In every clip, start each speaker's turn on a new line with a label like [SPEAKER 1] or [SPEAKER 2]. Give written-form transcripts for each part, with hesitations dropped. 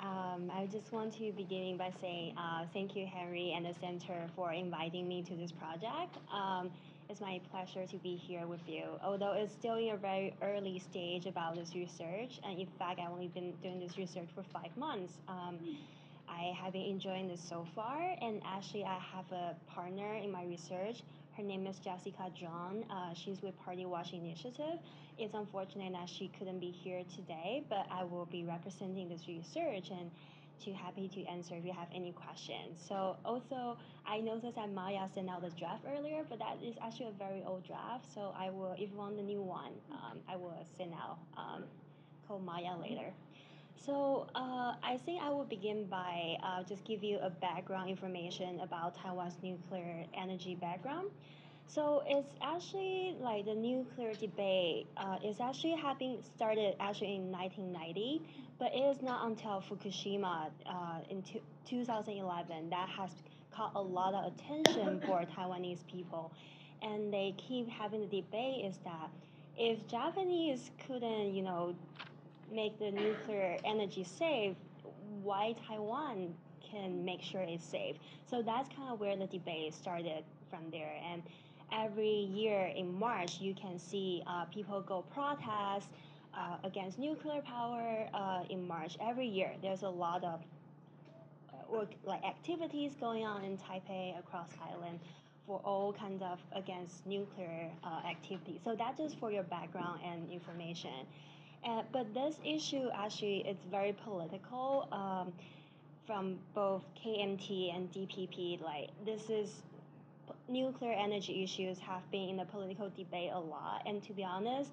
[SPEAKER 1] I just want to begin by saying thank you, Henry, and the Center for inviting me to this project. It's my pleasure to be here with you. Although it's still in a very early stage about this research, and in fact, I've only been doing this research for 5 months. I have been enjoying this so far, and actually, I have a partner in my research. Her name is Jessica John. She's with Party Watch Initiative. It's unfortunate that she couldn't be here today, but I will be representing this research and too happy to answer if you have any questions. So also, I noticed that Maya sent out the draft earlier, but that is actually a very old draft. So I will, if you want the new one, I will send out, call Maya later. So I think I will begin by just give you a background information about Taiwan's nuclear energy background. So it's actually like the nuclear debate is actually having started actually in 1990, but it is not until Fukushima in 2011 that has caught a lot of attention for Taiwanese people, and they keep having the debate is that if Japanese couldn't, make the nuclear energy safe, why Taiwan can make sure it's safe? So that's kind of where the debate started from there. And every year in March, you can see people go protest against nuclear power in March. Every year, there's a lot of work, like activities going on in Taipei across island for all kinds of against nuclear activity. So that's just for your background and information. But this issue actually is very political from both KMT and DPP. Like this is nuclear energy issues have been in the political debate a lot. And to be honest,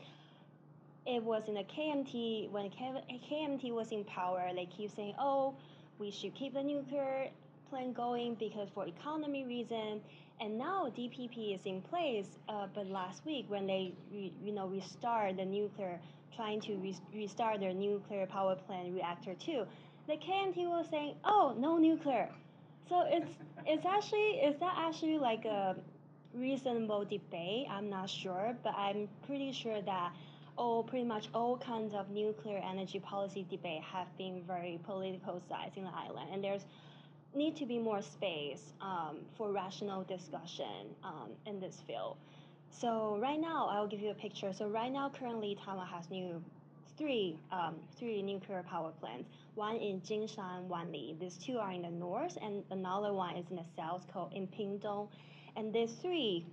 [SPEAKER 1] it was in the KMT when KMT was in power. They keep saying, "Oh, we should keep the nuclear plant going because for economy reason." And now DPP is in place. But last week when they restart the nuclear, trying to restart their nuclear power plant reactor 2, the KMT was saying, "Oh, no nuclear." So is that actually like a reasonable debate? I'm not sure, but I'm pretty sure that pretty much all kinds of nuclear energy policy debate have been very politicized in the island, and there's need to be more space for rational discussion in this field. So right now, I'll give you a picture. So right now, currently, Taiwan has three nuclear power plants. One in Jinshan, Wanli. These two are in the north, and another one is in the south, called in Pingdong. And these three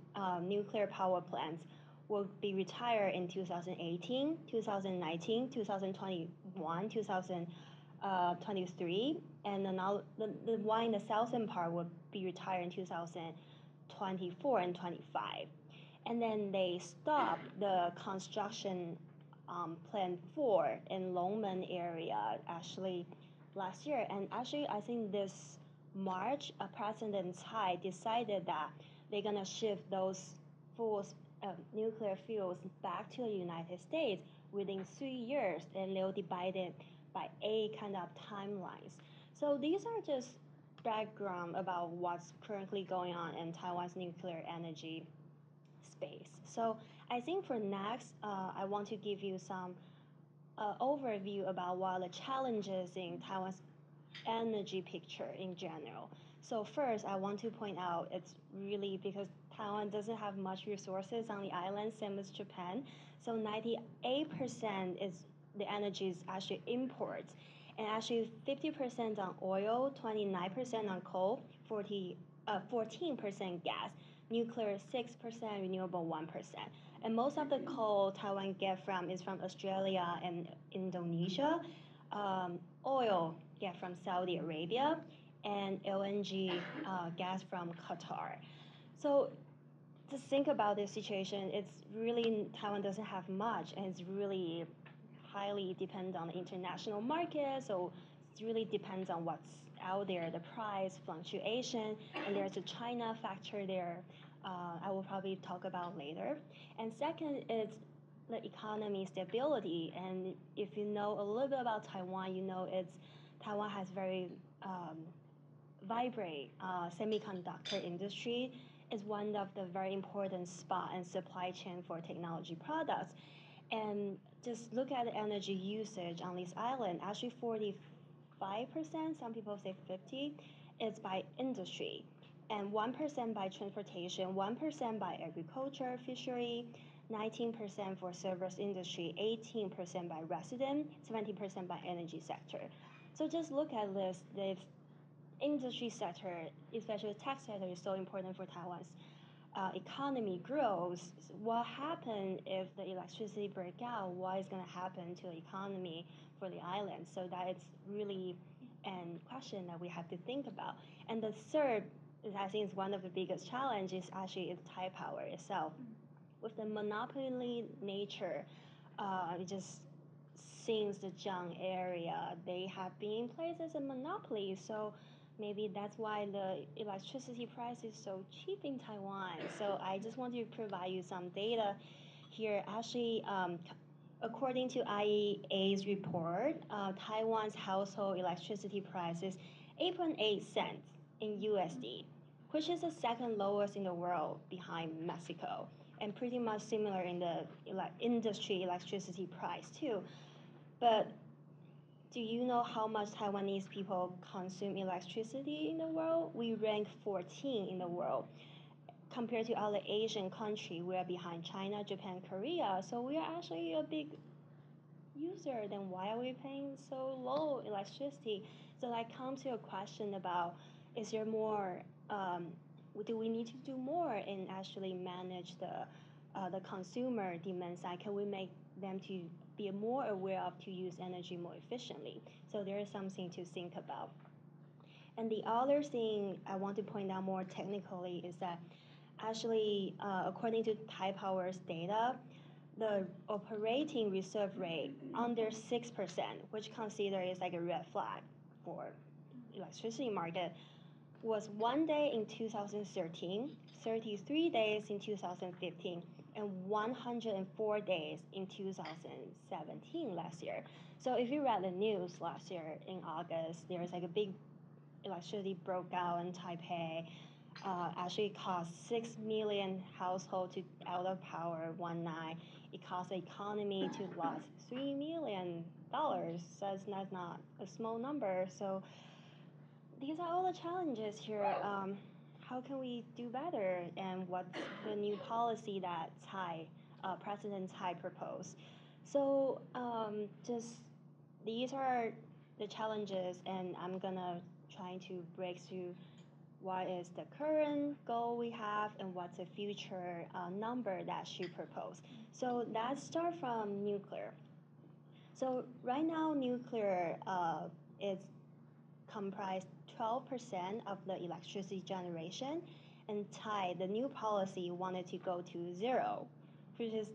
[SPEAKER 1] nuclear power plants will be retired in 2018, 2019, 2021, 2023, and another, the one in the southern part will be retired in 2024 and 25. And then they stopped the construction plan 4 in Longmen area actually last year. And actually, I think this March, President Tsai decided that they're gonna shift those nuclear fuels back to the United States within 3 years, and they'll divide it by 8 kind of timelines. So these are just background about what's currently going on in Taiwan's nuclear energy space. So I think for next, I want to give you some overview about what are the challenges in Taiwan's energy picture in general. So first, I want to point out it's really because Taiwan doesn't have much resources on the island, same as Japan. So 98% is the energy is actually imports, and actually 50% on oil, 29% on coal, 14% gas, nuclear 6%, renewable 1%. And most of the coal Taiwan get from is from Australia and Indonesia. Oil get from Saudi Arabia, and LNG gas from Qatar. So just think about this situation. It's really Taiwan doesn't have much, and it's really highly dependent on the international market. So it really depends on what's out there, the price fluctuation, and there's a China factor there. I will probably talk about later. And second is the economy stability. And if you know a little bit about Taiwan, you know Taiwan has very vibrant semiconductor industry. Is one of the very important spot and supply chain for technology products. And just look at the energy usage on this island. Actually, 5%, some people say 50, is by industry, and 1% by transportation, 1% by agriculture, fishery, 19% for service industry, 18% by resident, 17% by energy sector. So just look at this. The industry sector, especially the tech sector, is so important for Taiwan's economy grows. What happens if the electricity break out? What is going to happen to the economy for the island? So that is really a question that we have to think about. And the third, I think, is one of the biggest challenges. Actually, is Thai power itself. With the monopoly nature, it just since the Zhang area, they have been in place as a monopoly. So maybe that's why the electricity price is so cheap in Taiwan. So I just want to provide you some data here. Actually, according to IEA's report, Taiwan's household electricity price is 8.8 cents in USD, which is the second lowest in the world behind Mexico, and pretty much similar in the industry electricity price too. But do you know how much Taiwanese people consume electricity in the world? We rank 14 in the world. Compared to other Asian countries, we are behind China, Japan, Korea. So we are actually a big user. Then why are we paying so low electricity? So that comes to a question about, is there more, do we need to do more in actually manage the consumer demand side? Can we make them to be more aware of to use energy more efficiently? So there is something to think about. And the other thing I want to point out more technically is that actually, according to Thai Power's data, the operating reserve rate under 6%, which considered is like a red flag for electricity market, was 1 day in 2013, 33 days in 2015, and 104 days in 2017 last year. So if you read the news last year in August, there was like a big electricity broke out in Taipei. Actually cost 6 million households to out of power one night. It cost the economy to lose $3 million. So that's not a small number. So these are all the challenges here. How can we do better? And what's the new policy that President Tsai proposed? So just these are the challenges, and I'm gonna try to break through what is the current goal we have and what's the future number that she proposed. So let's start from nuclear. So right now, nuclear is comprised 12% of the electricity generation, and Thai, the new policy, wanted to go to zero, which is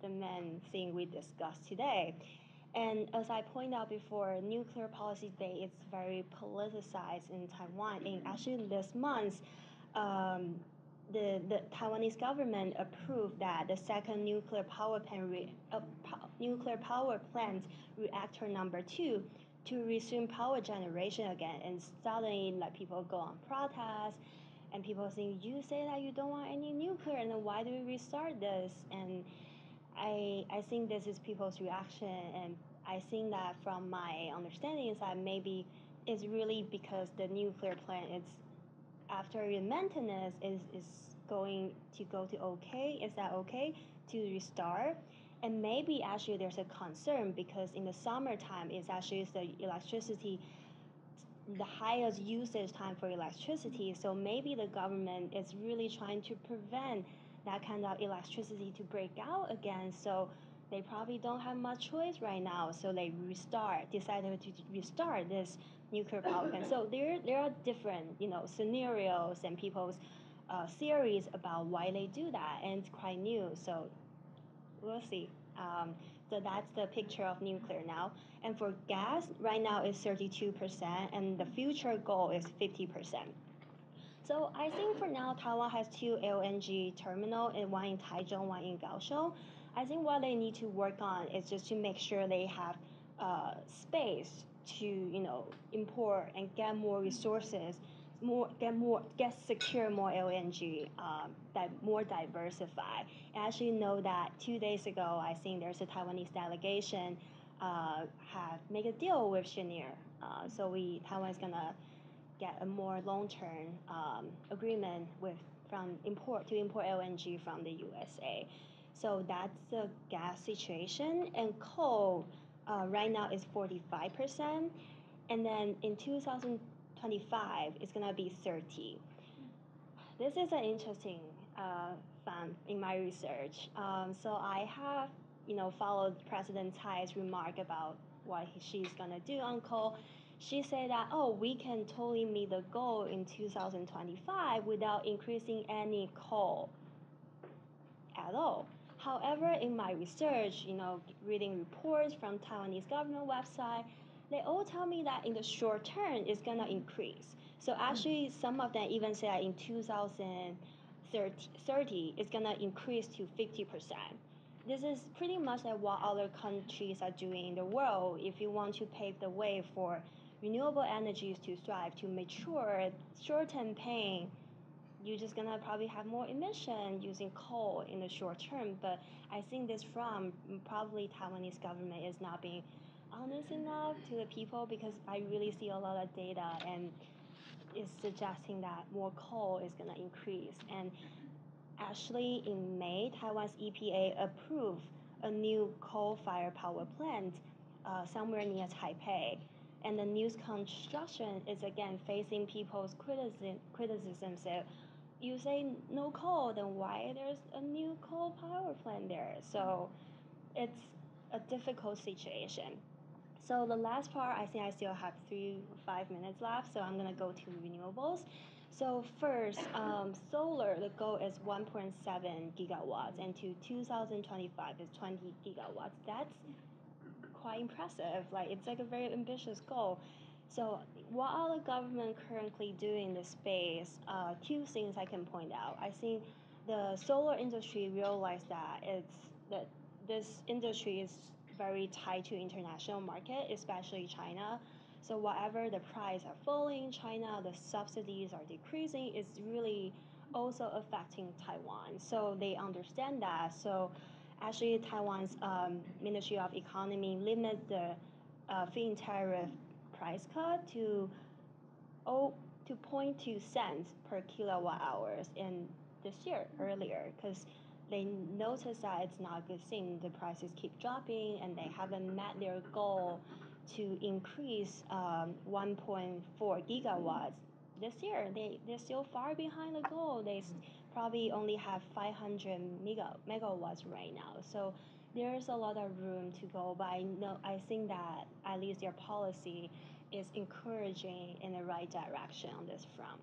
[SPEAKER 1] the main thing we discussed today. And as I pointed out before, nuclear policy today is very politicized in Taiwan. And actually this month, the Taiwanese government approved that the second nuclear power plant reactor number 2 to resume power generation again. And suddenly, like, people go on protest, and people think, you say that you don't want any nuclear, and then why do we restart this? And I think this is people's reaction, and I think that from my understanding is that maybe it's really because the nuclear plant is, after maintenance, is going to go to okay. Is that okay to restart? And maybe actually there's a concern because in the summertime, it's actually the electricity, the highest usage time for electricity. So maybe the government is really trying to prevent that kind of electricity to break out again. So they probably don't have much choice right now. So they decided to restart this nuclear power plant. So there are different, scenarios and people's theories about why they do that, and it's quite new. So we'll see. So that's the picture of nuclear now. And for gas, right now it's 32%, and the future goal is 50%. So I think for now, Taiwan has 2 LNG terminals, and one in Taichung, one in Kaohsiung. I think what they need to work on is just to make sure they have space to, import and get more resources, secure more LNG, that more diversified. I actually know that 2 days ago, I think there's a Taiwanese delegation have make a deal with Cheniere. So Taiwan is gonna get a more long-term agreement with from import LNG from the USA. So that's the gas situation. And coal right now is 45%, and then in 2025 it's gonna be 30. This is an interesting fun in my research. So I have, followed President Tsai's remark about what she's gonna do on coal. She said that, oh, we can totally meet the goal in 2025 without increasing any coal at all. However, in my research, reading reports from Taiwanese government website, they all tell me that in the short term it's gonna increase. So actually, some of them even say that in 2030 it's gonna increase to 50%. This is pretty much like what other countries are doing in the world. If you want to pave the way for renewable energies to thrive, to mature, short-term pain, you're just gonna probably have more emission using coal in the short term. But I think this from probably Taiwanese government is not being honest enough to the people, because I really see a lot of data and is suggesting that more coal is gonna increase. And actually in May, Taiwan's EPA approved a new coal-fired power plant somewhere near Taipei. And the new construction is again facing people's criticism. So you say no coal, then why there's a new coal power plant there? So it's a difficult situation. So the last part, I think I still have 5 minutes left, so I'm gonna go to renewables. So first, solar, the goal is 1.7 gigawatts, and to 2025 is 20 gigawatts. That's quite impressive. Like, it's like a very ambitious goal. So what are the government currently doing in this space? Two things I can point out. I think the solar industry realized that this industry is very tied to international market, especially China. So whatever the price are falling in China, the subsidies are decreasing, it's really also affecting Taiwan. So they understand that. So actually, Taiwan's Ministry of Economy limit the feed-in tariff price cut to 0.2 cents per kilowatt hours in this year earlier, because they noticed that it's not a good thing. The prices keep dropping, and they haven't met their goal to increase 1.4 gigawatts this year. They're still far behind the goal. They probably only have 500 megawatts right now. So there's a lot of room to go. But I think that at least their policy is encouraging in the right direction on this front.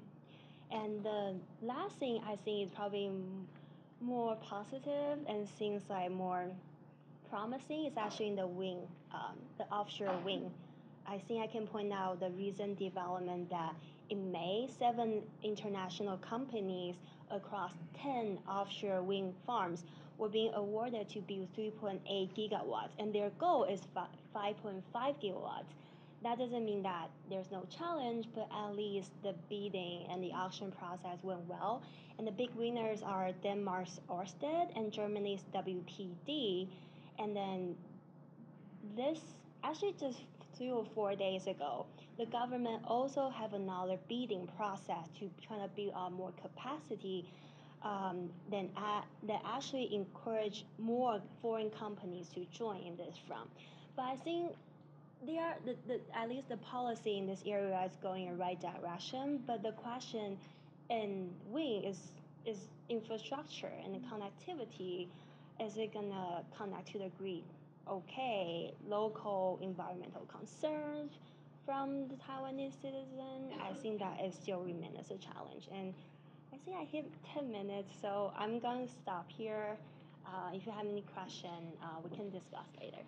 [SPEAKER 1] And the last thing I think is probably more positive and seems like more promising is actually in the the offshore wind. I think I can point out the recent development that in May, 7 international companies across 10 offshore wind farms were being awarded to build 3.8 gigawatts, and their goal is 5.5 gigawatts. That doesn't mean that there's no challenge, but at least the bidding and the auction process went well. And the big winners are Denmark's Ørsted and Germany's WPD. And then this, actually just 3 or 4 days ago, the government also have another bidding process to try to build up more capacity that actually encourage more foreign companies to join in this front. But I think at least the policy in this area is going in the right direction. But the question in wind is infrastructure and the connectivity. Is it gonna connect to the grid? Okay, local environmental concerns from the Taiwanese citizen, I think that it still remains as a challenge. And I think I hit 10 minutes, so I'm going to stop here. If you have any question, we can discuss later.